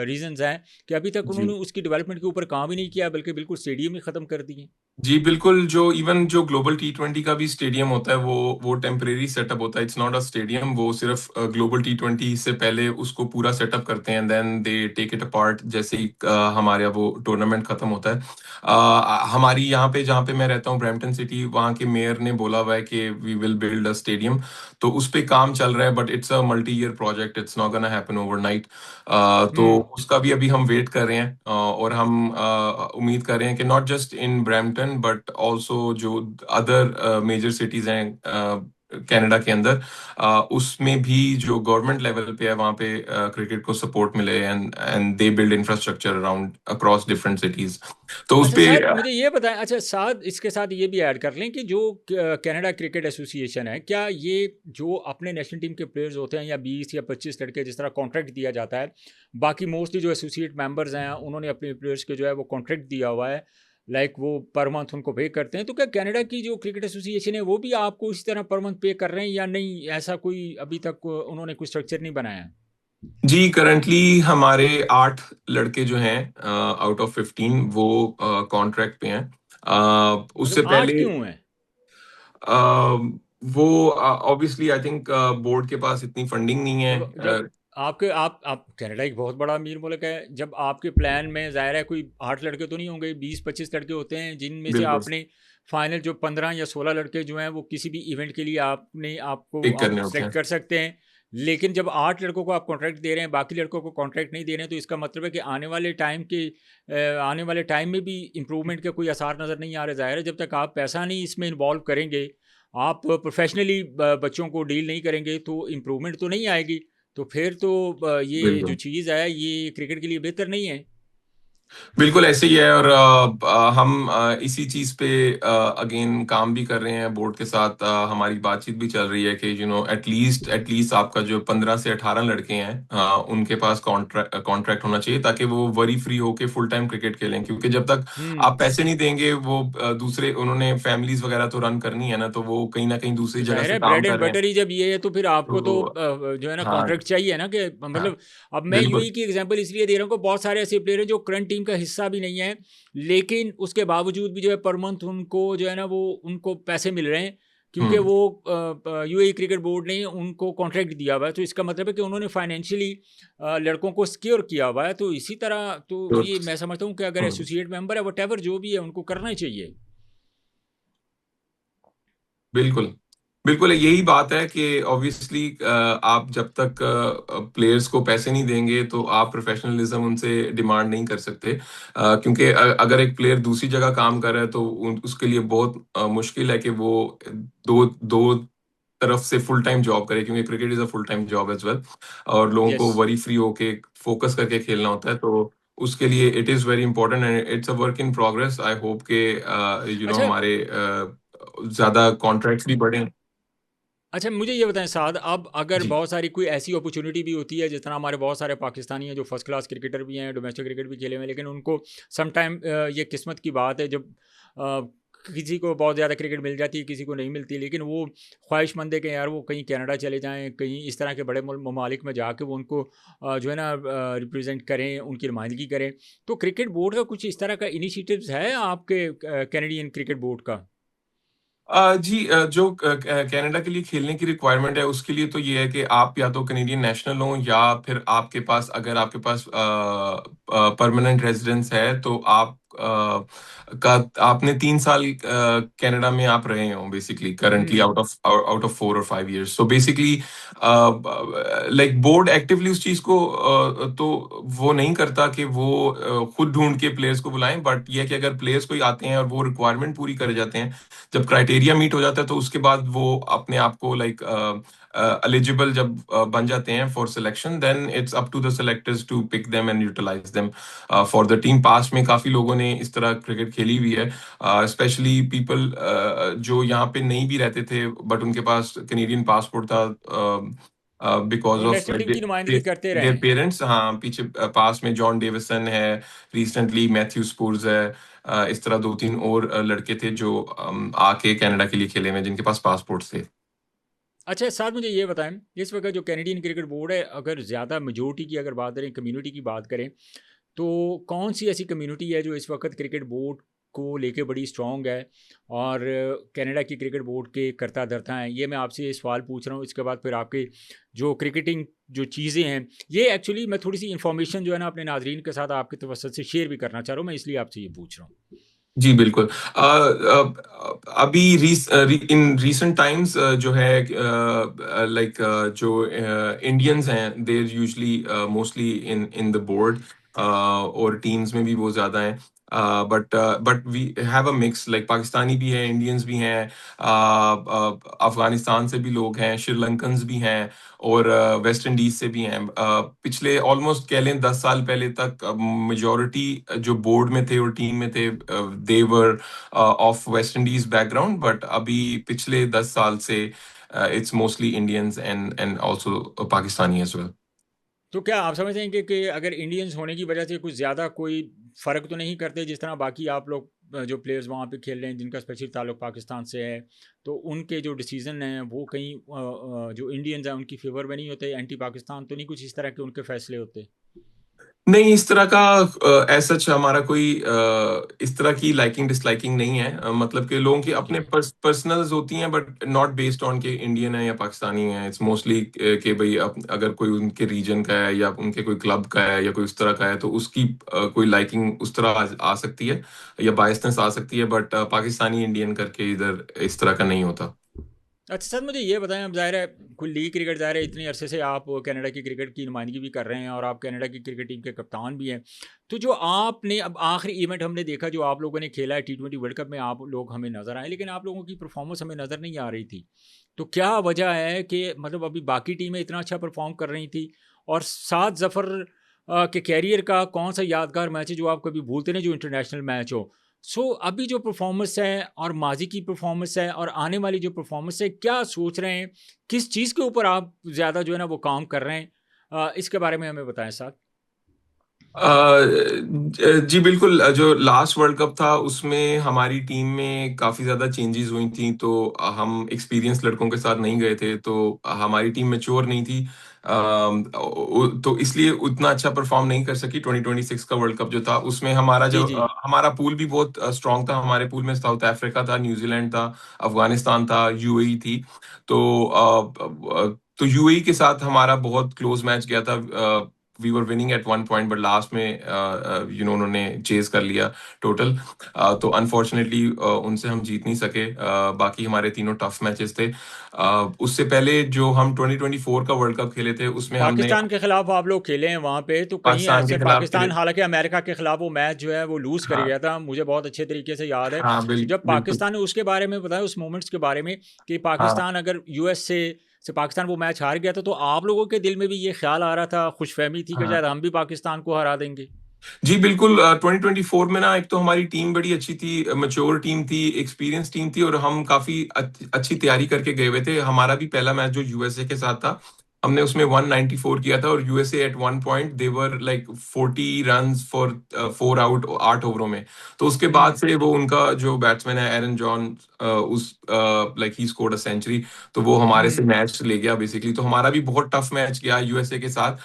रीजंस हैं कि अभी तक जी उन्होंने उसकी डेवलपमेंट के ऊपर काम ही नहीं किया, बल्कि बिल्कुल स्टेडियम ही ख़त्म कर दिए? जी बिल्कुल। जो इवन जो ग्लोबल T20 का भी स्टेडियम होता है, वो टेम्परेरी सेटअप होता है। It's not a stadium. वो सिर्फ ग्लोबल T20 से पहले उसको पूरा सेटअप करते हैं, then they take it apart जैसे ही हमारे यहाँ वो टूर्नामेंट खत्म होता है। हमारी यहाँ पे जहाँ पे मैं रहता हूँ, ब्रैम्पटन सिटी, वहाँ के मेयर ने बोला हुआ है कि we will build a stadium. तो उस पे काम चल रहा है, but it's a multi year project. It's not gonna happen overnight. तो हम्म। उसका भी अभी हम वेट कर रहे हैं, और हम उम्मीद कर रहे हैं कि not just in Brampton but also जो अदर मेजर सिटीज हैं कनाडा के अंदर, उसमें भी जो गवर्नमेंट लेवल पे है वहाँ पे क्रिकेट को सपोर्ट मिले, and they build infrastructure around across different cities. तो उस अच्छा पे साहब, मुझे ये बताएं, अच्छा साथ इसके साथ ये भी ऐड कर लें कि जो कनाडा क्रिकेट एसोसिएशन है, क्या ये जो अपने नेशनल टीम के प्लेयर्स होते हैं, या 20 या 25 लड़के जिस तरह कॉन्ट्रैक्ट दिया जाता है, बाकी मोस्टली जो एसोसिएट मेंबर्स हैं उन्होंने अपने प्लेयर्स के जो है वो कॉन्ट्रैक्ट दिया हुआ है, लाइक वो पर मंथ उनको पे करते हैं, तो क्या कनाडा की जो क्रिकेट एसोसिएशन है वो भी आपको इसी तरह पर मंथ पे कर रहे हैं या नहीं? ऐसा कोई अभी तक उन्होंने कोई स्ट्रक्चर नहीं बनाया है? जी, करंटली हमारे 8 लड़के जो हैं आउट ऑफ 15 वो कॉन्ट्रैक्ट पे हैं। उससे मतलब 8 पहले क्यों हैं? वो ऑब्वियसली आई थिंक बोर्ड के पास इतनी फंडिंग नहीं है। जब आपके आप कनाडा एक बहुत बड़ा अमीर मुल्क है, जब आपके प्लान में ज़ाहिर है कोई 8 लड़के तो नहीं होंगे, 20-25 लड़के होते हैं, जिनमें से बिल्कुल आपने फाइनल जो 15 या 16 लड़के जो हैं वो किसी भी इवेंट के लिए पिक आप करने होते सेलेक्ट हैं। कर सकते हैं। लेकिन जब 8 लड़कों को आप कॉन्ट्रैक्ट दे रहे हैं, बाकी लड़कों को कॉन्ट्रैक्ट नहीं दे रहे हैं, तो इसका मतलब है कि आने वाले टाइम में भी इम्प्रूवमेंट के कोई आसार नज़र नहीं आ रहे। ज़ाहिर है जब तक आप पैसा नहीं इसमें इन्वॉल्व करेंगे, आप प्रोफेशनली बच्चों को डील नहीं करेंगे, तो इम्प्रूवमेंट तो नहीं आएगी। तो फिर तो ये जो बिल्कुल चीज़ है ये क्रिकेट के लिए बेहतर नहीं है। बिल्कुल ऐसे ही है। और हम इसी चीज पे अगेन काम भी कर रहे हैं बोर्ड के साथ। हमारी बातचीत भी चल रही है कि एटलीस्ट आपका जो 15 से 18 लड़के हैं, उनके पास कॉन्ट्रैक्ट होना चाहिए, ताकि वो वरी फ्री होके फुल टाइम क्रिकेट खेलें। क्योंकि जब तक हुँ। आप पैसे नहीं देंगे, वो दूसरे उन्होंने फैमिलीज वगैरह तो रन करनी है ना, तो वो कहीं ना कहीं दूसरी तो जगह ज़ाहिर से है काम ब्रेड एंड कर रहे हैं। बटर ही जब ये है, तो फिर आपको तो तो जो है ना हाँ कॉन्ट्रैक्ट चाहिए ना, कि हाँ मतलब अब मैं बिल्कुल। यूएई की एग्जांपल इसलिए दे रहा हूँ कि बहुत सारे ऐसे प्लेयर हैं जो करंट टीम का हिस्सा भी नहीं है, लेकिन उसके बावजूद भी जो है पर मंथ उनको जो है ना वो उनको पैसे मिल रहे हैं, क्योंकि हम्म। वो यूएई क्रिकेट बोर्ड ने उनको कॉन्ट्रैक्ट दिया हुआ है। तो इसका मतलब है कि उन्होंने फाइनेंशियली लड़कों को सिक्योर किया हुआ है। तो इसी तरह तो तो ये मैं समझता हूँ कि अगर हम्म, एसोसिएट मेंबर है व्हाटएवर जो भी है उनको करना ही चाहिए। बिल्कुल बिल्कुल यही बात है कि ऑब्वियसली आप जब तक प्लेयर्स को पैसे नहीं देंगे तो आप प्रोफेशनलिज्म उनसे डिमांड नहीं कर सकते। क्योंकि अगर एक प्लेयर दूसरी जगह काम कर रहा है तो उसके लिए बहुत मुश्किल है कि वो दो दो तरफ से फुल टाइम जॉब करे, क्योंकि cricket is a full time job as well. और लोगों यस। को वरी फ्री होके फोकस करके खेलना होता है। तो उसके लिए it is very important and it's a work in progress. I hope के अच्छा हमारे ज्यादा कॉन्ट्रैक्ट्स भी बढ़े। अच्छा, मुझे ये बताएं साद, अब अगर जी बहुत सारी कोई ऐसी अपॉर्चुनिटी भी होती है, जिस तरह हमारे बहुत सारे पाकिस्तानी हैं जो फर्स्ट क्लास क्रिकेटर भी हैं, डोमेस्टिक क्रिकेट भी खेले हुए हैं, लेकिन उनको सम टाइम ये किस्मत की बात है जब अ, किसी को बहुत ज़्यादा क्रिकेट मिल जाती है, किसी को नहीं मिलती, लेकिन वो ख्वाहिशमंद है कि यार वो कहीं कनाडा चले जाएं, कहीं इस तरह के बड़े ममालिक में जाके वो उनको जो है ना रिप्रेजेंट करें, उनकी नुमाइंदगी करें। तो क्रिकेट बोर्ड का कुछ इस तरह का इनिशिएटिव्स है आपके कैनेडियन क्रिकेट बोर्ड का? जी, जो कनाडा के लिए खेलने की रिक्वायरमेंट है उसके लिए तो ये है कि आप या तो कनेडियन नेशनल हो या फिर आपके पास, अगर आपके पास परमानेंट रेजिडेंस है तो आप का आपने 3 साल कनाडा में आप रहे हो basically, currently hmm. Out of 4 और 5 years। So basically like board actively उस चीज को तो वो नहीं करता कि वो खुद ढूंढ के प्लेयर्स को बुलाएं, बट ये है कि अगर प्लेयर्स कोई आते हैं और वो रिक्वायरमेंट पूरी कर जाते हैं, जब क्राइटेरिया मीट हो जाता है, तो उसके बाद वो अपने आप को लाइक एलिजिबल जब बन जाते हैं for selection, then it's up to the selectors to pick them and utilize them for the team. Past में काफी लोगों ने इस तरह क्रिकेट खेली हुई है, स्पेशली पीपल जो यहाँ पे नहीं भी रहते थे बट उनके पास कैनेडियन पासपोर्ट था, बिकॉज वो ऑफ नेशनल टीम की नुमाइंदगी करते रहे देयर हैं। पेरेंट्स। हाँ, पीछे पास में जॉन डेविसन है, रिसेंटली मैथ्यू स्पूर्स है, इस तरह 2-3 और लड़के थे जो आके कनाडा के लिए खेले में, जिनके पास पासपोर्ट थे। अच्छा, साथ मुझे ये बताएं, इस वक्त जो कैनेडियन क्रिकेट बोर्ड है, अगर ज़्यादा मेजोरिटी की अगर बात करें, कम्युनिटी की बात करें, तो कौन सी ऐसी कम्युनिटी है जो इस वक्त क्रिकेट बोर्ड को लेके बड़ी स्ट्रॉन्ग है और कनाडा की क्रिकेट बोर्ड के करता धरता हैं? ये मैं आपसे ये सवाल पूछ रहा हूँ, इसके बाद फिर आपके जो क्रिकेटिंग जो चीज़ें हैं, ये एक्चुअली मैं थोड़ी सी इन्फॉर्मेशन जो है ना अपने नाजरीन के साथ आपके तवसत से शेयर भी करना चाह रहा हूँ, मैं इसलिए आपसे ये पूछ रहा हूँ। जी बिल्कुल। अभी इन रीसेंट टाइम्स जो है लाइक जो इंडियंस हैं, they're usually mostly in in the board, और टीम्स में भी वो ज्यादा हैं। But we have a mix, like Pakistani भी हैं, इंडियंस भी हैं, अफगानिस्तान से भी लोग हैं, श्रीलंकन्स भी हैं, और वेस्ट इंडीज से भी हैं। पिछले ऑलमोस्ट कह लें 10 साल पहले तक मेजोरिटी जो बोर्ड में थे और टीम में थे, they were of West Indies background, but अभी पिछले 10 साल से it's mostly Indians and and also Pakistani as well. तो क्या आप समझते हैं कि अगर इंडियंस होने की वजह से कुछ ज़्यादा कोई फ़र्क तो नहीं करते, जिस तरह बाकी आप लोग जो प्लेयर्स वहाँ पे खेल रहे हैं जिनका स्पेशल ताल्लुक पाकिस्तान से है, तो उनके जो डिसीजन हैं वो कहीं जो इंडियंस हैं उनकी फेवर में नहीं होते, एंटी पाकिस्तान तो नहीं, कुछ इस तरह के उनके फैसले होते? नहीं, इस तरह का ऐसा हमारा कोई इस तरह की लाइकिंग डिसलाइकिंग नहीं है। मतलब कि लोगों की अपने जी। पर्सनल्स होती हैं, बट नॉट बेस्ड ऑन के इंडियन है या पाकिस्तानी है। इट्स मोस्टली कि भाई अगर कोई उनके रीजन का है या उनके कोई क्लब का है या कोई उस तरह का है, तो उसकी कोई लाइकिंग उस तरह आ सकती है या बायसनेस आ सकती है, बट पाकिस्तानी इंडियन करके इधर इस तरह का नहीं होता। अच्छा सर, मुझे ये बताएं, अब ज़ाहिर है कुल लीग क्रिकेट, ज़ाहिर है इतनी अरसे से आप कनाडा की क्रिकेट की नुमाइंदगी भी कर रहे हैं और आप कनाडा की क्रिकेट टीम के कप्तान भी हैं। तो जो आपने अब आखिरी इवेंट हमने देखा जो आप लोगों ने खेला है T20 वर्ल्ड कप में, आप लोग हमें नज़र आए, लेकिन आप लोगों की परफॉर्मेंस हमें नज़र नहीं आ रही थी। तो क्या वजह है कि मतलब अभी बाकी टीमें इतना अच्छा परफॉर्म कर रही थी, और सात जफ़र के कैरियर का कौन सा यादगार मैच है जो आप कभी भूलते नहीं, जो इंटरनेशनल मैच हो? सो अभी जो परफॉर्मेंस है और माजी की परफॉर्मेंस है और आने वाली जो परफॉर्मेंस है, क्या सोच रहे हैं, किस चीज़ के ऊपर आप ज़्यादा जो है ना वो काम कर रहे हैं? इसके बारे में हमें बताएं साथ। जी बिल्कुल। जो लास्ट वर्ल्ड कप था उसमें हमारी टीम में काफ़ी ज़्यादा चेंजेस हुई थी, तो हम एक्सपीरियंस लड़कों के साथ नहीं गए थे, तो हमारी टीम मैच्योर नहीं थी। तो इसलिए उतना अच्छा परफॉर्म नहीं कर सकी। 2026 का वर्ल्ड कप जो था उसमें हमारा जी, जो जी। हमारा पूल भी बहुत स्ट्रांग था। हमारे पूल में साउथ अफ्रीका था, न्यूजीलैंड था, अफगानिस्तान था, यूएई थी। तो तो यूएई के साथ हमारा बहुत क्लोज मैच गया था। We were winning at one point, but last में उन्होंने चेज कर लिया टोटल। तो अनफॉर्चुनेटली उनसे हम जीत नहीं सके। बाकी हमारे तीनों टफ मैचेस थे। उससे पहले जो हम 2024 का वर्ल्ड कप खेले थे उसमें हमने पाकिस्तान के खिलाफ आप लोग खेले हैं वहाँ पे, तो कहीं पाकिस्तान के ऐसे खिलाफ खेले। पाकिस्तान, हालांकि अमेरिका के खिलाफ वो मैच जो है वो लूज़ कर हाँ, गया था, मुझे बहुत अच्छे तरीके से याद है। हाँ, तो जब बिल्कुल। पाकिस्तान ने उसके बारे में बताया, उस मोमेंट्स के बारे में, कि हाँ, पाकिस्तान अगर यूएस से पाकिस्तान वो मैच हार गया था, तो आप लोगों के दिल में भी ये ख्याल आ रहा था, खुशफहमी थी कि हाँ। शायद हम भी पाकिस्तान को हरा देंगे? जी बिल्कुल। 2024 में ना, एक तो हमारी टीम बड़ी अच्छी थी, मैच्योर टीम थी, एक्सपीरियंस टीम थी, और हम काफी अच्छी तैयारी करके गए हुए थे। हमारा भी पहला मैच जो यूएसए के साथ था, हमने उसमें 194 किया था, और USA at one point they were like 40 runs for 4 out 8 ओवरों में। तो उसके बाद हम्म। से वो उनका जो बैट्समैन है एरन जॉन, उस लाइक ही स्कोर्ड अ सेंचुरी, तो वो हमारे से हम्म। मैच ले गया बेसिकली। तो हमारा भी बहुत टफ मैच गया यूएसए के साथ।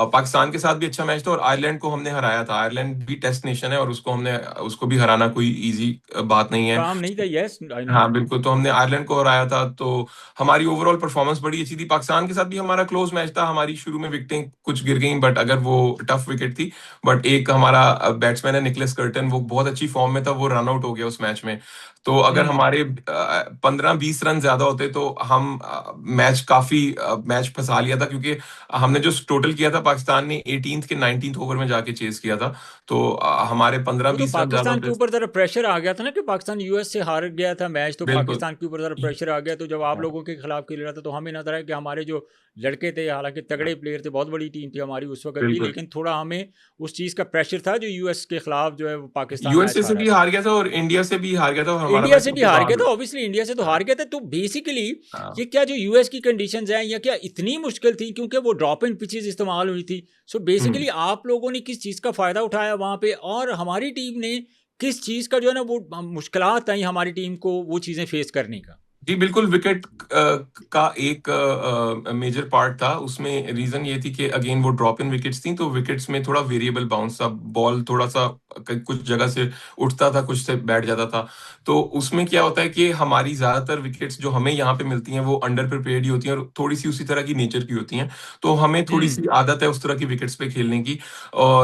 पाकिस्तान के साथ भी अच्छा मैच था, और आयरलैंड को हमने हराया था। आयरलैंड भी टेस्ट नेशन है, और उसको भी हराना कोई इजी बात नहीं है। काम नहीं था, यस आई नो। हाँ बिल्कुल, तो हमने आयरलैंड को हराया था। तो हमारी ओवरऑल परफॉर्मेंस बड़ी अच्छी थी। पाकिस्तान के साथ भी हमारा क्लोज मैच था, हमारी शुरू में विकेटें कुछ गिर गईं, बट अगर वो टफ विकेट थी। बट एक हमारा बैट्समैन है निकलेस कर्टन, वो बहुत अच्छी फॉर्म में था, वो रन आउट हो गया उस मैच में। तो अगर हम्म। हमारे 15-20 रन ज्यादा होते तो हम मैच फंसा लिया था, क्योंकि हमने जो टोटल किया था, पाकिस्तान ने 18th के 19th ओवर में जाके चेस किया था। तो हमारे पंद्रह वो तो बीस रन ज्यादा पाकिस्तान के होते। ऊपर ज़रा प्रेशर आ गया था ना, कि पाकिस्तान यूएस से हार गया था मैच, तो बिल्कुल। पाकिस्तान के ऊपर ज़रा प्रेशर आ गया। तो जब आप लोगों के खिलाफ खेल रहा था, तो हमें नजर आया कि हमारे जो लड़के थे, हालांकि तगड़े प्लेयर थे, बहुत बड़ी टीम थी हमारी उस वक्त भी, बिल्कुल। लेकिन थोड़ा हमें उस चीज़ का प्रेशर था जो यूएस के खिलाफ जो है वो पाकिस्तान मैच यूएसए से हारा भी था। हार गया था, और इंडिया से भी हार गया था, और हमारा इंडिया मैच से भी सबसे हार गया बाहर। था, ऑब्वियसली इंडिया से तो हाँ। हार गया था। तो बेसिकली हाँ। ये क्या जो यूएस की कंडीशंस हैं, या क्या इतनी मुश्किल थी, क्योंकि वो ड्रॉप इन पिचेस इस्तेमाल हुई थी। सो हम्म। बेसिकली आप लोगों ने किस चीज़ का फ़ायदा उठाया वहाँ पे, और हमारी टीम ने किस चीज़ का जो है ना वो मुश्किलात आई हमारी टीम को वो चीज़ें फेस करने का। जी बिल्कुल, विकेट का एक मेजर पार्ट था उसमें। रीजन ये थी कि अगेन वो ड्रॉप इन विकेट्स थी, तो विकेट्स में थोड़ा वेरिएबल बाउंस था, बॉल थोड़ा सा कुछ जगह से उठता था, कुछ से बैठ जाता था। तो उसमें क्या होता है कि हमारी ज्यादातर विकेट्स जो हमें यहाँ पे मिलती हैं, वो अंडर प्रिपेयर्ड ही होती हैं, और थोड़ी सी उसी तरह की नेचर की होती हैं। तो हमें थोड़ी हम्म। सी आदत है उस तरह की विकेट्स पे खेलने की।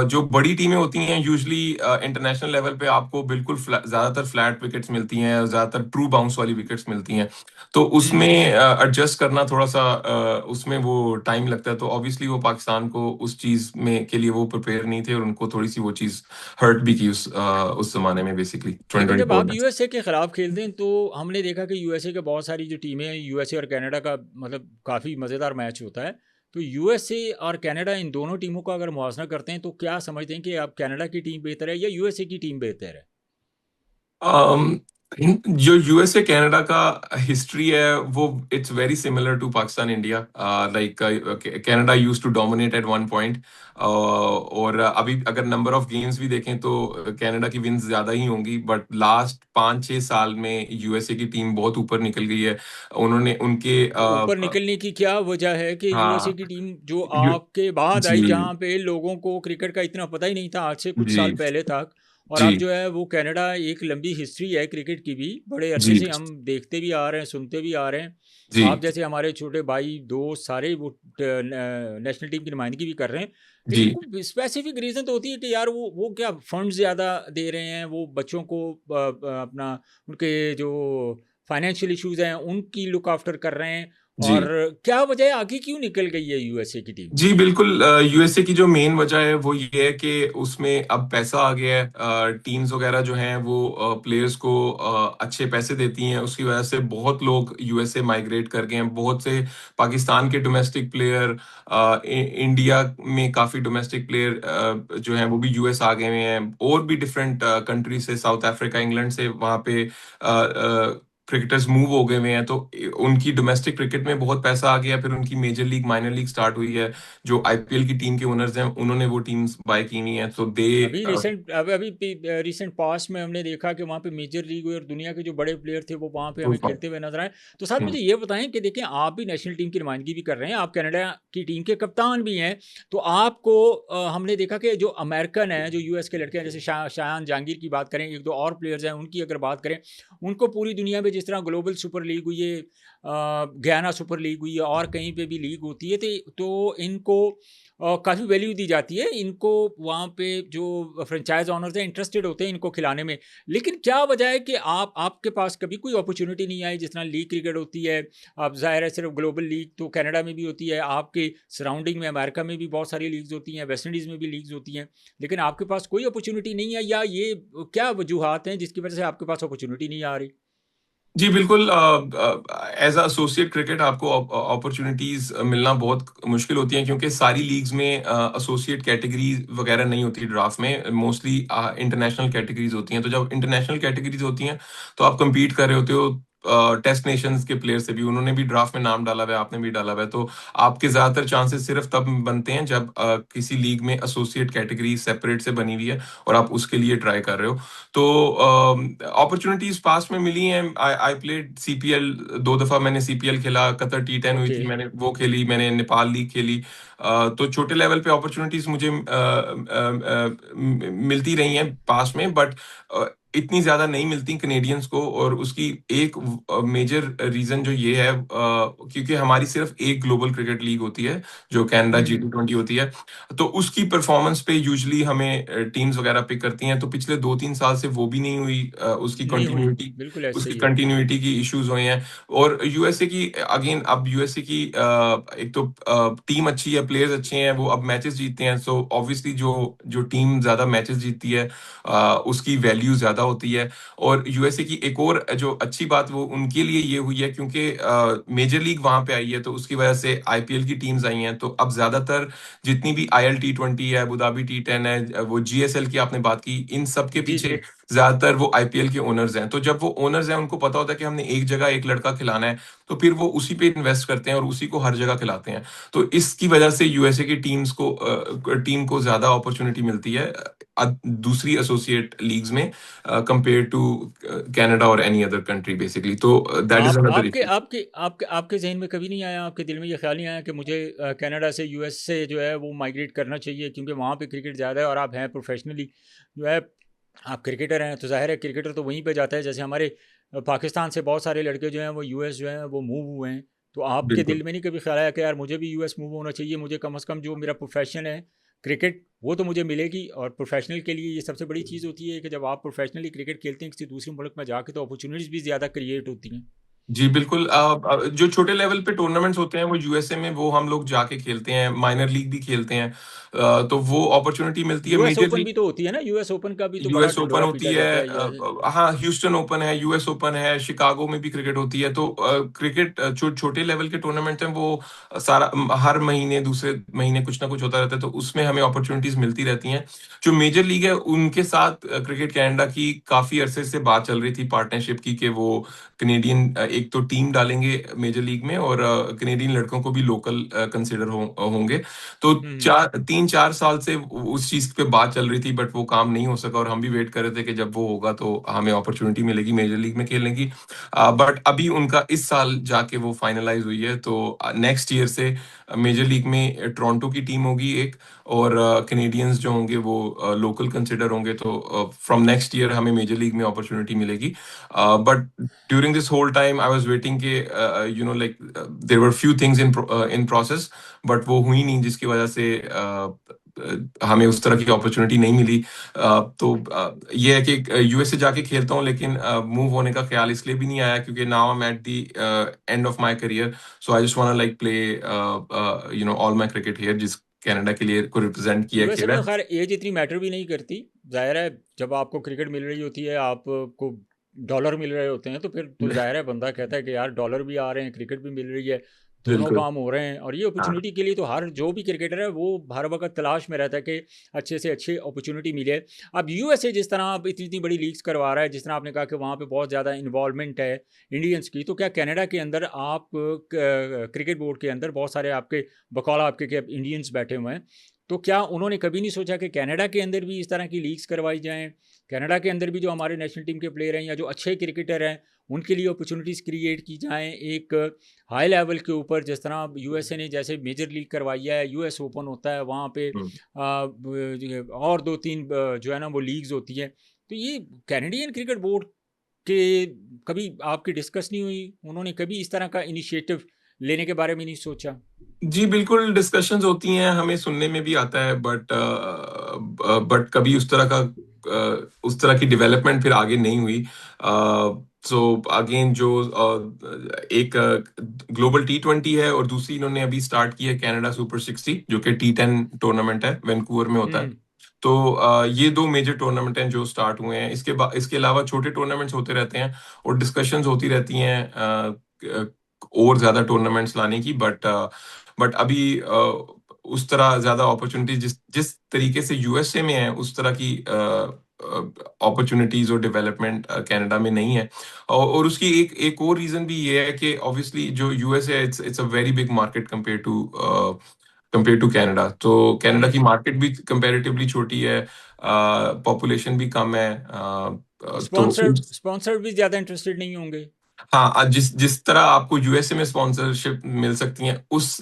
जो बड़ी टीमें होती हैं, यूजली इंटरनेशनल लेवल पे आपको बिल्कुल ज्यादातर फ्लैट विकेट्स मिलती हैं, ज्यादातर ट्रू बाउंस वाली विकेट्स मिलती हैं। तो उसमें हम्म। एडजस्ट करना थोड़ा सा, उसमें वो टाइम लगता है। तो ऑब्वियसली वो पाकिस्तान को उस चीज में के लिए वो प्रिपेयर नहीं थे, और उनको थोड़ी सी वो चीज हर्ट भी की उस जमाने में, बेसिकली लेकिन जब 2024 आप में। यूएसए के खिलाफ खेलते हैं, तो हमने देखा कि यूएसए के बहुत सारी जो टीमें हैं, यूएसए और कनाडा का मतलब काफ़ी मज़ेदार मैच होता है। तो यूएसए और कनाडा, इन दोनों टीमों का अगर मुआवजा करते हैं, तो क्या समझते हैं कि अब कनाडा की टीम बेहतर है या यूएसए की टीम बेहतर है? अम, जो यूएसए कनाडा का हिस्ट्री है, वो it's very similar to Pakistan India. Like Canada used to dominate at one point, और अभी अगर नंबर ऑफ गेम्स भी देखें तो कनाडा की विन्स ज्यादा ही होंगी, बट लास्ट 5-6 साल में यूएसए की टीम बहुत ऊपर निकल गई है। उन्होंने उनके तो ऊपर निकलने की क्या वजह है कि यूएसए हाँ। की टीम जो यू, आपके बाद आई, जी। जहां पे लोगों को क्रिकेट का इतना पता ही नहीं था आज से कुछ जी। साल पहले तक, और जी। अब जो है वो कनाडा, एक लंबी हिस्ट्री है क्रिकेट की भी, बड़े अरसे जी। से हम देखते भी आ रहे हैं, सुनते भी आ रहे हैं। जी। आप जैसे हमारे छोटे भाई दोस्त सारे वो नेशनल टीम की नुमाइंदगी भी कर रहे हैं। जी। लेकिन कोई स्पेसिफिक रीज़न तो होती है कि यार वो क्या फंड ज़्यादा दे रहे हैं, वो बच्चों को अपना उनके जो फाइनेंशियल इश्यूज हैं उनकी लुक आफ्टर कर रहे हैं, और जी। क्या वजह है, आगे क्यों निकल गई है यूएसए की टीम? जी बिल्कुल, यूएसए की जो मेन वजह है वो ये है कि उसमें अब पैसा आ गया है। टीम्स वगैरह जो हैं वो प्लेयर्स को अच्छे पैसे देती हैं, उसकी वजह से बहुत लोग यूएसए माइग्रेट कर गए हैं। बहुत से पाकिस्तान के डोमेस्टिक प्लेयर, इंडिया में काफी डोमेस्टिक प्लेयर जो हैं वो भी यूएस आ गए हुए हैं, और भी डिफरेंट कंट्री से, साउथ अफ्रीका, इंग्लैंड से वहाँ पे क्रिकेटर्स मूव हो गए हुए हैं। तो उनकी डोमेस्टिक क्रिकेट में बहुत पैसा आ गया, फिर उनकी major league, minor league start हुई है। जो आईपीएल की टीम के ओनर्स हैं, उन्होंने वो टीम्स बाय की हुई हैं, तो दे। अभी रिसेंट अभी अभी रिसेंट पास्ट में हमने देखा कि वहाँ पे मेजर लीग हुई, और दुनिया के जो बड़े प्लेयर थे वो वहाँ पे हमें खेलते हुए नजर आए। तो साथ मुझे ये बताएं कि देखें, आप भी नेशनल टीम की नुमाइंदगी भी कर रहे हैं, आप कनाडा की टीम के कप्तान भी हैं। तो आपको हमने देखा कि जो अमेरिकन है, जो यूएस के लड़के हैं, जैसे शायान जहांगीर की बात करें, एक दो और प्लेयर्स हैं उनकी अगर बात करें, उनको पूरी दुनिया में जिस तरह ग्लोबल सुपर लीग हुई है, गयाना सुपर लीग हुई है, और कहीं पे भी लीग होती है, तो इनको काफ़ी वैल्यू दी जाती है। इनको वहाँ पे जो फ्रेंचाइज ऑनर्स हैं इंटरेस्टेड होते हैं इनको खिलाने में। लेकिन क्या वजह है कि आपके पास कभी कोई अपॉर्चुनिटी नहीं आई? जिस तरह लीग क्रिकेट होती है, अब ज़ाहिर है सिर्फ ग्लोबल लीग तो कनाडा में भी होती है, आपके सराउंडिंग में अमेरिका में भी बहुत सारी लीग्स होती हैं, वेस्ट इंडीज़ में भी लीग्स होती हैं, लेकिन आपके पास कोई अपॉर्चुनिटी नहीं है, या ये क्या वजूहत हैं जिसकी वजह से आपके पास अपॉर्चुनिटी नहीं आ रही? जी बिल्कुल, एज एसोसिएट क्रिकेट आपको अपॉर्चुनिटीज मिलना बहुत मुश्किल होती हैं, क्योंकि सारी लीग्स में एसोसिएट कैटेगरीज वगैरह नहीं होती ड्राफ्ट में। मोस्टली इंटरनेशनल कैटेगरीज होती हैं। तो जब इंटरनेशनल कैटेगरीज होती हैं, तो आप compete कर रहे होते हो टेस्ट नेशंस के प्लेयर से भी, उन्होंने भी ड्राफ्ट में नाम डाला हुआ है, आपने भी डाला हुआ है, तो आपके ज्यादातर चांसेस सिर्फ तब बनते हैं जब किसी लीग में एसोसिएट कैटेगरी सेपरेट से बनी हुई है और आप उसके लिए ट्राई कर रहे हो। तो अपॉर्चुनिटीज पास में मिली हैं। आई आई प्लेड सीपीएल, 2 दफा मैंने सीपीएल खेला, कतर T10 हुई ओके। थी, मैंने वो खेली, मैंने नेपाल लीग खेली। तो छोटे लेवल पे अपॉर्चुनिटीज मुझे मिलती रही हैं पास में, बट इतनी ज्यादा नहीं मिलती कनेडियंस को। और उसकी एक मेजर रीजन जो ये है, क्योंकि हमारी सिर्फ एक ग्लोबल क्रिकेट लीग होती है जो कनाडा हम्म। G20 होती है, तो उसकी परफॉर्मेंस पे यूजुअली हमें टीम्स वगैरह पिक करती हैं। तो पिछले 2-3 साल से वो भी नहीं हुई, नहीं हुई, बिल्कुल ऐसे उसकी ही है। कंटिन्यूटी की इश्यूज हुए हैं। और यूएसए की, अगेन अब यूएसए की एक तो टीम अच्छी है, प्लेयर्स अच्छे हैं, वो अब मैचेस जीतते हैं, सो ऑब्वियसली जो जो टीम ज्यादा मैचेस जीतती है उसकी वैल्यू ज्यादा होती है। और यूएसए की एक और जो अच्छी बात वो उनके लिए ये हुई है, क्योंकि मेजर लीग वहां पे आई है, तो उसकी वजह से आईपीएल की टीम्स आई हैं। तो अब ज्यादातर जितनी भी IL T20 है, अबू धाबी T10 है, वो GSL की आपने बात की, इन सब के जी जी। पीछे ज्यादातर वो आईपीएल के ओनर्स हैं। तो जब वो ओनर्स हैं, उनको पता होता है कि हमने एक जगह एक लड़का खिलाना है, तो फिर वो उसी पे इन्वेस्ट करते हैं और उसी को हर जगह खिलाते हैं। तो इसकी वजह से यूएसए की टीम को ज्यादा अपॉर्चुनिटी मिलती है दूसरी एसोसिएट लीग्स में, कंपेयर टू कनाडा और एनी अदर कंट्री बेसिकली। तो दैट इज आप अनदर आपके इशू। आपके आपके आपके जहन में कभी नहीं आया, आपके दिल में ये ख्याल नहीं आया कि मुझे कनाडा से यूएस से जो है वो माइग्रेट करना चाहिए, क्योंकि वहाँ पे क्रिकेट ज़्यादा है और आप हैं प्रोफेशनली जो है, आप क्रिकेटर हैं, तो जाहिर है क्रिकेटर तो वहीं पे जाता है। जैसे हमारे पाकिस्तान से बहुत सारे लड़के जो हैं वो यूएस जो हैं वो मूव हुए हैं। तो आपके बिल्कुल। दिल में नहीं कभी ख्याल आया कि यार मुझे भी यूएस मूव होना चाहिए, मुझे कम से कम जो मेरा प्रोफेशन है क्रिकेट वो तो मुझे मिलेगी। और प्रोफेशनल के लिए ये सबसे बड़ी चीज़ होती है कि जब आप प्रोफेशनली क्रिकेट खेलते हैं किसी दूसरे मुल्क में जाके, तो अपॉर्चुनिटीज़ भी ज़्यादा क्रिएट होती हैं। जी बिल्कुल। जो छोटे लेवल पे टूर्नामेंट्स होते हैं वो यूएसए में, वो हम लोग जाके खेलते हैं, माइनर लीग भी खेलते हैं। तो वो अपॉर्चुनिटी मिलती है। यूएस मेजर ओपन भी तो होती है ना, यूएस ओपन का भी तो बड़ा यूएस ओपन ढिंडोरा होती पीटा है, जाता है यूएस। हाँ ह्यूस्टन ओपन है, यूएस ओपन है, शिकागो में भी क्रिकेट होती है। तो क्रिकेट जो छोटे लेवल के टूर्नामेंट हैं वो सारा हर महीने दूसरे महीने कुछ ना कुछ होता रहता है, तो उसमें हमें अपॉर्चुनिटीज मिलती रहती हैं। जो मेजर लीग है उनके साथ क्रिकेट कनाडा की काफी अरसे से बात चल रही थी पार्टनरशिप की, कि वो कनेडियन एक तो टीम डालेंगे मेजर लीग में, और कनेडियन लड़कों को भी लोकल कंसिडर होंगे। तो हम्म। 3-4 साल से उस चीज पे बात चल रही थी, बट वो काम नहीं हो सका, और हम भी वेट कर रहे थे कि जब वो होगा तो हमें अपॉर्चुनिटी मिलेगी मेजर लीग में खेलने की। बट अभी उनका इस साल जाके वो फाइनलाइज हुई है। तो नेक्स्ट ईयर से मेजर लीग में टोरंटो की टीम होगी एक, और कनेडियंस जो होंगे वो लोकल कंसिडर होंगे। तो फ्रॉम नेक्स्ट ईयर हमें मेजर लीग में अपॉर्चुनिटी मिलेगी। But during this whole time I was waiting के like there were few things in process, but वो हुई नहीं, जिसकी वजह से हमें उस तरह की अपॉर्चुनिटी नहीं मिली। ये है कि यूएसए जाके खेलता हूँ, लेकिन मूव होने का ख्याल इसलिए भी नहीं आया क्योंकि now I am at the end of my career. So I just want like play all my cricket here, जिस कनाडा के लिए को रिप्रेजेंट किया यूएसए खेला में है। खैर एज इतनी मैटर भी नहीं करती। जाहिर है जब आपको क्रिकेट मिल रही होती है, आपको डॉलर मिल रहे होते हैं, तो फिर तो जाहिर है बंदा कहता है कि यार डॉलर भी आ रहे हैं, क्रिकेट भी मिल रही है, दोनों बिल्कुल। काम हो रहे हैं। और ये हाँ। अपॉर्चुनिटी के लिए तो हर जो भी क्रिकेटर है वो हर वक्त तलाश में रहता है कि अच्छे से अच्छी अपॉर्चुनिटी मिले। अब यूएसए जिस तरह अब इतनी इतनी बड़ी लीग्स करवा रहा है, जिस तरह आपने कहा कि वहाँ पे बहुत ज़्यादा इन्वॉल्वमेंट है इंडियंस की, तो क्या कनाडा के अंदर आप क्रिकेट बोर्ड के अंदर बहुत सारे आपके बकौला आपके के इंडियंस बैठे हुए हैं, तो क्या उन्होंने कभी नहीं सोचा कि कनाडा के अंदर भी इस तरह की लीग्स करवाई जाएं, कनाडा के अंदर भी जो हमारे नेशनल टीम के प्लेयर हैं या जो अच्छे क्रिकेटर हैं उनके लिए अपॉर्चुनिटीज़ क्रिएट की जाएं एक हाई लेवल के ऊपर, जिस तरह यूएसए ने जैसे मेजर लीग करवाई है, यूएस ओपन होता है वहाँ पे हम्म। और दो तीन जो है ना वो लीग्स होती हैं। तो ये कैनेडियन क्रिकेट बोर्ड के कभी आपकी डिस्कस नहीं हुई, उन्होंने कभी इस तरह का इनिशिएटिव लेने के बारे में नहीं सोचा? जी बिल्कुल, डिस्कशंस होती हैं, हमें सुनने में भी आता है, बट कभी उस तरह की डेवलपमेंट फिर आगे नहीं हुई। सो अगेन जो एक ग्लोबल T20 है, और दूसरी इन्होंने अभी स्टार्ट की है कनाडा सुपर 60, जो कि T10 टूर्नामेंट है, वैंकूवर में होता है। हम्म। तो ये दो मेजर टूर्नामेंट हैं जो स्टार्ट हुए हैं। इसके अलावा छोटे टूर्नामेंट्स होते रहते हैं, और डिस्कशंस होती रहती हैं और ज्यादा टूर्नामेंट्स लाने की। बट अभी उस तरह ज्यादा अपॉर्चुनिटी जिस जिस तरीके से यूएसए में है, उस तरह की अपॉर्चुनिटीज और डेवलपमेंट कनाडा में नहीं है। और उसकी एक और रीजन भी ये है कि ऑब्वियसली जो यूएस है, it's a very big market compare to Canada. तो कनाडा की हम्म। मार्केट भी कंपैरेटिवली छोटी है, पॉपुलेशन भी कम है, तो स्पॉन्सर्ड स्पॉन्सर्ड भी ज़्यादा इंटरेस्टेड नहीं होंगे। हाँ, जिस जिस तरह आपको यूएसए में स्पॉन्सरशिप मिल सकती है उस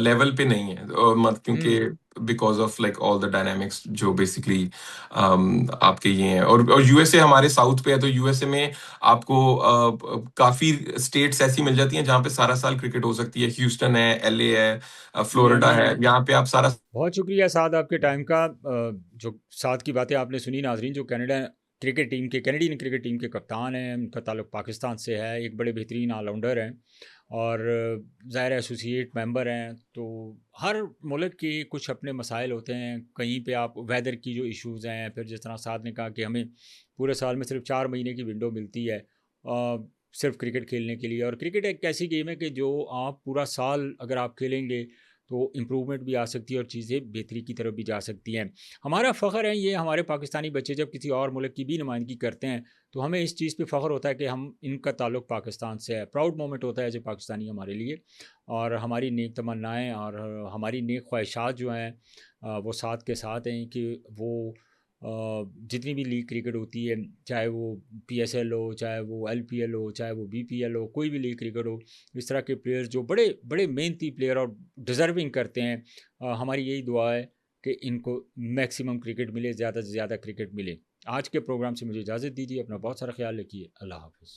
लेवल पे नहीं है, और मत क्योंकि hmm. Because of like all the dynamics जो बेसिकली आपके ये हैं। और यूएसए हमारे साउथ पे है, तो यूएसए में आपको काफी स्टेट्स ऐसी मिल जाती हैं जहाँ पे सारा साल क्रिकेट हो सकती है। ह्यूस्टन है, एलए है, फ्लोरिडा यानी है, यहाँ पे आप सारा। बहुत शुक्रिया साद आपके टाइम का। जो साद की बातें आपने सुनी नाजरीन, जो कैनेडियन क्रिकेट टीम के कप्तान हैं, उनका ताल्लुक पाकिस्तान से है, एक बड़े बेहतरीन ऑलराउंडर हैं और ज़ाहिर एसोसिएट मेंबर हैं। तो हर मुल्क के कुछ अपने मसाइल होते हैं। कहीं पे आप वेदर की जो इश्यूज़ हैं, फिर जिस तरह साद ने कहा कि हमें पूरे साल में सिर्फ 4 महीने की विंडो मिलती है सिर्फ क्रिकेट खेलने के लिए। और क्रिकेट एक ऐसी गेम है कि जो आप पूरा साल अगर आप खेलेंगे तो इम्प्रूवमेंट भी आ सकती है और चीज़ें बेहतरी की तरफ भी जा सकती हैं। हमारा फ़ख्र है ये, हमारे पाकिस्तानी बच्चे जब किसी और मुल्क की भी नुमाइंदगी करते हैं तो हमें इस चीज़ पे फ़ख्र होता है कि हम इनका ताल्लुक़ पाकिस्तान से है। प्राउड मोमेंट होता है एज ए पाकिस्तानी हमारे लिए। और हमारी नेक तमन्नाएँ और हमारी नेक ख्वाहिशात जो हैं वो साथ के साथ हैं कि वो जितनी भी लीग क्रिकेट होती है, चाहे वो पीएसएल हो, चाहे वो एलपीएल हो, चाहे वो बीपीएल हो, कोई भी लीग क्रिकेट हो, इस तरह के प्लेयर्स जो बड़े बड़े मेहनती प्लेयर और डिज़र्विंग करते हैं, हमारी यही दुआ है कि इनको मैक्सिमम क्रिकेट मिले, ज़्यादा से ज़्यादा क्रिकेट मिले। आज के प्रोग्राम से मुझे इजाज़त दीजिए। अपना बहुत सारा ख्याल रखिए। अल्लाह हाफ़िज़।